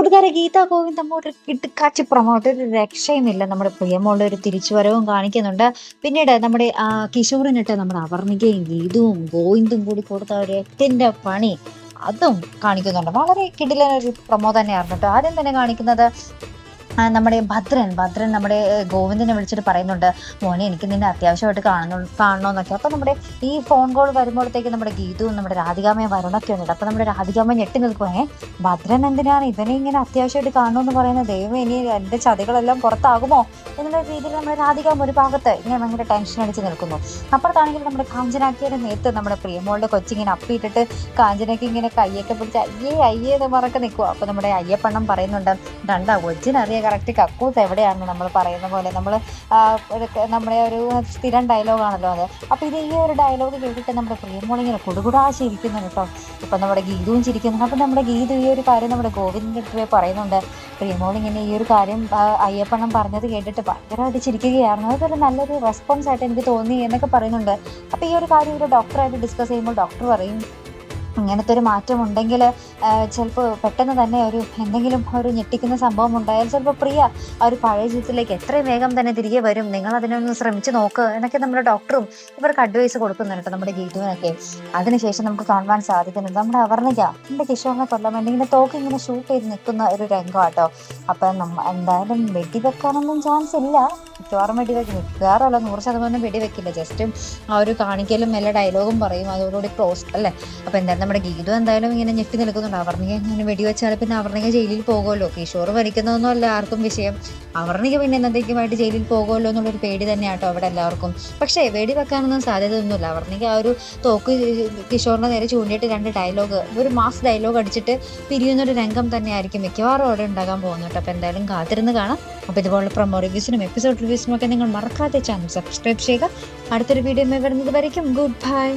കൂട്ടുകാരെ ഗീതാ ഗോവിന്ദ് ഒരു കിടുക്കാച്ചി പ്രൊമോട്ട് ഒരു രക്ഷയുമില്ല. നമ്മുടെ പ്രിയമോളുടെ ഒരു തിരിച്ചുവരവും കാണിക്കുന്നുണ്ട്. പിന്നീട് നമ്മുടെ കിഷോറിനിട്ട് നമ്മുടെ അപർണികയും ഗീതുവും ഗോവിന്ദും കൂടി കൊടുത്ത ഒരു എട്ടിന്റെ പണി അതും കാണിക്കുന്നുണ്ട്. വളരെ കിടിലൻ ഒരു പ്രൊമോ തന്നെയായിരുന്നു കേട്ടോ. ആദ്യം തന്നെ കാണിക്കുന്നത് നമ്മുടെ ഭദ്രൻ നമ്മുടെ ഗോവിന്ദനെ വിളിച്ചിട്ട് പറയുന്നുണ്ട്, മോനെ എനിക്ക് നിന്നെ അത്യാവശ്യമായിട്ട് കാണണമെന്നൊക്കെ. അപ്പൊ നമ്മുടെ ഈ ഫോൺ കോൾ വരുമ്പോഴത്തേക്ക് നമ്മുടെ ഗീതുവും നമ്മുടെ രാധികാമ്മയും വരുണൊക്കെ ഉണ്ട്. അപ്പൊ നമ്മുടെ രാധികാമ്മ ഞെട്ടി നിൽക്കുവേ, ഭദ്രൻ എന്തിനാണ് ഇവനെ ഇങ്ങനെ അത്യാവശ്യമായിട്ട് കാണണമെന്ന് പറയുന്നത്, ദൈവം ഇനി എന്റെ ചതികളെല്ലാം പുറത്താകുമോ എന്നുള്ള രീതിയിൽ നമ്മുടെ രാധികാമ്മ ഒരു ഭാഗത്ത് ഇങ്ങനെ ഭയങ്കര ടെൻഷൻ അടിച്ച് നിൽക്കുന്നു. അപ്പുറത്താണെങ്കിൽ നമ്മുടെ കാഞ്ചനാക്കിയുടെ നേരത്ത് നമ്മുടെ പ്രിയമോളുടെ കൊച്ചിങ്ങനെ അപ്പിയിട്ടിട്ട് കാഞ്ചനയ്ക്ക് ഇങ്ങനെ കയ്യൊക്കെ പിടിച്ച് അയ്യേ എന്ന് പറക്കെ നിൽക്കുക. അപ്പൊ നമ്മുടെ അയ്യപ്പണ്ണം പറയുന്നുണ്ട്, രണ്ടാ കൊച്ചിനറിയാം കറക്റ്റ് കക്കൂസ് എവിടെയാണെന്ന്. നമ്മൾ പറയുന്ന പോലെ നമ്മുടെ ഒരു സ്ഥിരം ഡയലോഗാണല്ലോ അത്. അപ്പൊ ഇത് ഈ ഒരു ഡയലോഗ് കേട്ടിട്ട് നമ്മുടെ പ്രിയമോളിങ്ങനെ കൊടുകുടാശിരിക്കുന്നു കേട്ടോ. ഇപ്പൊ നമ്മുടെ ഗീതവും ചിരിക്കുന്നു. അപ്പൊ നമ്മുടെ ഗീതു ഈ ഒരു കാര്യം നമ്മുടെ ഗോവിന്ദന്റെ അടുത്ത് പറയുന്നുണ്ട്. പ്രിയമോളിങ്ങനെ ഈ ഒരു കാര്യം അയ്യപ്പണ്ണം പറഞ്ഞത് കേട്ടിട്ട് ഭയങ്കരമായിട്ട് ചിരിക്കുകയായിരുന്നു. അതൊരു നല്ലൊരു റെസ്പോൺസ് ആയിട്ട് എനിക്ക് തോന്നി എന്നൊക്കെ പറയുന്നുണ്ട്. അപ്പൊ ഈ ഒരു കാര്യം ഒരു ഡോക്ടറായിട്ട് ഡിസ്കസ് ചെയ്യുമ്പോൾ ഡോക്ടർ പറയും, ഇങ്ങനത്തെ ഒരു മാറ്റം ഉണ്ടെങ്കിൽ ചിലപ്പോൾ പെട്ടെന്ന് തന്നെ എന്തെങ്കിലും ഒരു ഞെട്ടിക്കുന്ന സംഭവം ഉണ്ടായാൽ ചിലപ്പോൾ പ്രിയ ആ ഒരു പഴയ ജീവിതത്തിലേക്ക് എത്രയും വേഗം തന്നെ തിരികെ വരും, നിങ്ങൾ അതിനൊന്ന് ശ്രമിച്ച് നോക്കുക എന്നൊക്കെ നമ്മുടെ ഡോക്ടറും ഇവർക്ക് അഡ്വൈസ് കൊടുക്കുന്നുണ്ട് നമ്മുടെ ഗീതുവിനൊക്കെ. അതിനുശേഷം നമുക്ക് കാണുവാൻ സാധിക്കുന്നത് നമ്മുടെ അപർണിക എൻ്റെ കിഷോറിനെ കൊല്ലാൻ വേണ്ടി ഇങ്ങനെ തോക്ക് ഇങ്ങനെ ഷൂട്ട് ചെയ്ത് നിൽക്കുന്ന ഒരു രംഗമാട്ടോ. അപ്പം എന്തായാലും വെടിവെക്കാനൊന്നും ചാൻസ് ഇല്ല, മിക്കവാറും വെടിവെക്കും, മിക്കവാറുമല്ല 100% വെടിവെക്കില്ല. ജസ്റ്റ് ആ ഒരു കാണിക്കലും എല്ലാ ഡയലോഗും പറയും, അതോടുകൂടി ക്ലോസ് അല്ലേ. അപ്പം എന്തായാലും നമ്മുടെ ഗീതു എന്തായാലും ഇങ്ങനെ ഞെട്ടി നിൽക്കുന്നുണ്ട്. അപർണിക ഇങ്ങനെ വെടിവെച്ചാൽ പിന്നെ അപർണിക ജയിലിൽ പോകുമല്ലോ. കിഷോർ മരിക്കുന്നതൊന്നും അല്ല ആർക്കും വിഷയം, അപർണിക പിന്നെ എന്നത്തേക്കുമായിട്ട് ജയിലിൽ പോകുമല്ലോ എന്നുള്ളൊരു പേടി തന്നെയാട്ടോ അവിടെ എല്ലാവർക്കും. പക്ഷേ വെടിവെക്കാനൊന്നും സാധ്യതയൊന്നുമില്ല. അപർണിക ആ ഒരു തോക്ക് കിഷോറിനെ നേരെ ചൂണ്ടിയിട്ട് 2 ഡയലോഗ്, ഒരു മാസ് ഡയലോഗ് അടിച്ചിട്ട് പിരിയുന്നൊരു രംഗം തന്നെയായിരിക്കും മിക്കവാറും അവിടെ ഉണ്ടാകാൻ പോകുന്നുണ്ട്. അപ്പോൾ എന്തായാലും കാത്തിരുന്ന് കാണാം. അപ്പോൾ ഇതുപോലുള്ള പ്രൊമോ റിവ്യൂസിനും എപ്പിസോഡ് റിവ്യൂസിനും ഒക്കെ നിങ്ങൾ മറക്കാതെ ചാനൽ സബ്സ്ക്രൈബ് ചെയ്യുക. അടുത്തൊരു വീഡിയോ വരുന്നത് വരയ്ക്കും ഗുഡ് ബൈ.